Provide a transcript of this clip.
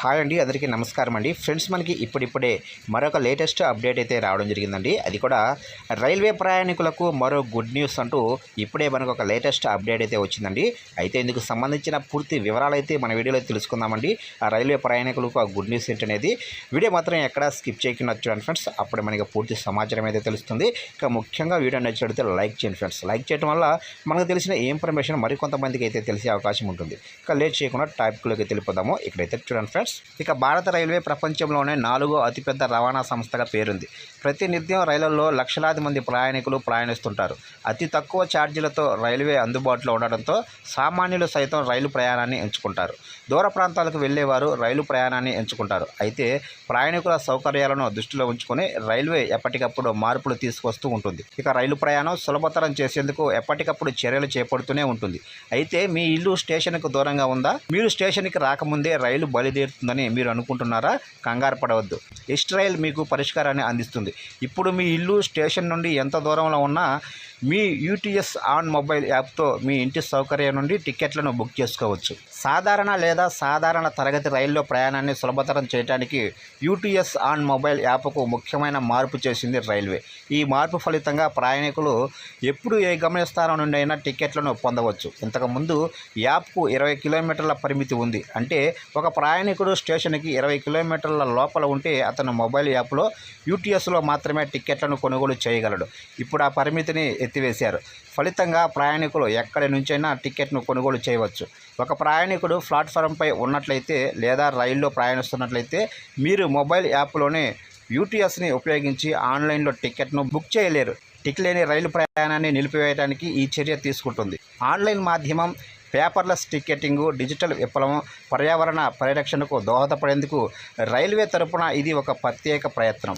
Hi అండి, అందరికీ నమస్కారం అండి. ఫ్రెండ్స్, మనకి ఇప్పుడిప్పుడే మరొక లేటెస్ట్ అప్డేట్ అయితే రావడం జరిగిందండి. అది కూడా రైల్వే ప్రయాణికులకు మరో గుడ్ న్యూస్ అంటూ ఇప్పుడే మనకు ఒక లేటెస్ట్ అప్డేట్ అయితే వచ్చిందండి. అయితే ఇందుకు సంబంధించిన పూర్తి వివరాలు అయితే మన వీడియోలో తెలుసుకుందామండి. ఆ రైల్వే ప్రయాణికులకు ఆ గుడ్ న్యూస్ ఏంటనేది వీడియో మాత్రం ఎక్కడ స్కిప్ చేయకుండా చూడండి ఫ్రెండ్స్. అప్పుడు మనకి పూర్తి సమాచారం అయితే తెలుస్తుంది. ఇక ముఖ్యంగా వీడియో నచ్చినట్లయితే లైక్ చేయండి ఫ్రెండ్స్. లైక్ చేయడం వల్ల మనకు తెలిసిన ఇన్ఫర్మేషన్ మరికొంతమందికి అయితే తెలిసే అవకాశం ఉంటుంది. ఇక లేట్ చేయకుండా టాపిక్లోకి తెలిపోదాము. ఇక్కడైతే చూడండి ఫ్రెండ్స్. ఇక భారత రైల్వే ప్రపంచంలోనే 4వ అతిపెద్ద రవాణా సంస్థగా పేరుంది. ప్రతినిత్యం రైళ్లలో లక్షలాది మంది ప్రయాణికులు ప్రయాణిస్తుంటారు. అతి తక్కువ ఛార్జీలతో రైల్వే అందుబాటులో ఉండడంతో సామాన్యులు సైతం రైలు ప్రయాణాన్ని ఎంచుకుంటారు. దూర ప్రాంతాలకు వెళ్లేవారు రైలు ప్రయాణాన్ని ఎంచుకుంటారు. అయితే ప్రయాణికుల సౌకర్యాలను దృష్టిలో ఉంచుకొని రైల్వే ఎప్పటికప్పుడు మార్పులు తీసుకొస్తూ ఉంటుంది. ఇక రైలు ప్రయాణం సులభతరం చేసేందుకు ఎప్పటికప్పుడు చర్యలు చేపడుతూనే ఉంటుంది. అయితే మీ ఇల్లు స్టేషన్కు దూరంగా ఉందా? మీరు స్టేషన్కి రాకముందే రైలు బయలుదేరుతుందని మీరు అనుకుంటున్నారా? కంగారు పడవద్దు. ఇస్ట్రైల్ మీకు పరిష్కారాన్ని అందిస్తుంది. ఇప్పుడు మీ ఇల్లు స్టేషన్ నుండి ఎంత దూరంలో ఉన్నా మీ యూటీఎస్ ఆన్ మొబైల్ యాప్తో మీ ఇంటి సౌకర్యం నుండి టికెట్లను బుక్ చేసుకోవచ్చు. సాధారణ లేదా సాధారణ తరగతి రైల్లో ప్రయాణాన్ని సులభతరం చేయడానికి యూటీఎస్ ఆన్ మొబైల్ యాప్కు ముఖ్యమైన మార్పు చేసింది రైల్వే. ఈ మార్పు ఫలితంగా ప్రయాణికులు ఎప్పుడు ఏ గమ్యస్థానం నుండి అయినా టికెట్లను పొందవచ్చు. ఇంతకుముందు యాప్కు 20 కిలోమీటర్ల పరిమితి ఉంది. అంటే ఒక ప్రయాణికుడు స్టేషన్కి 20 కిలోమీటర్ల లోపల ఉంటే అతను మొబైల్ యాప్లో యూటీఎస్లో మాత్రమే టికెట్లను కొనుగోలు చేయగలడు. ఇప్పుడు ఆ పరిమితిని ఎత్తివేశారు. ఫలితంగా ప్రయాణికులు ఎక్కడి నుంచైనా టికెట్ను కొనుగోలు చేయవచ్చు. ఒక ప్రయాణికుడు ప్లాట్ఫారంపై ఉన్నట్లయితే లేదా రైల్లో ప్రయాణిస్తున్నట్లయితే మీరు మొబైల్ యాప్లోనే యూటీఎస్ని ఉపయోగించి ఆన్లైన్లో టికెట్ను బుక్ చేయలేరు. టికెట్ లేని రైలు ప్రయాణాన్ని నిలిపివేయడానికి ఈ చర్య తీసుకుంటుంది. ఆన్లైన్ మాధ్యమం, పేపర్లెస్ టికెటింగు, డిజిటల్ విప్లవం పర్యావరణ పరిరక్షణకు దోహదపడేందుకు రైల్వే తరపున ఇది ఒక ప్రత్యేక ప్రయత్నం.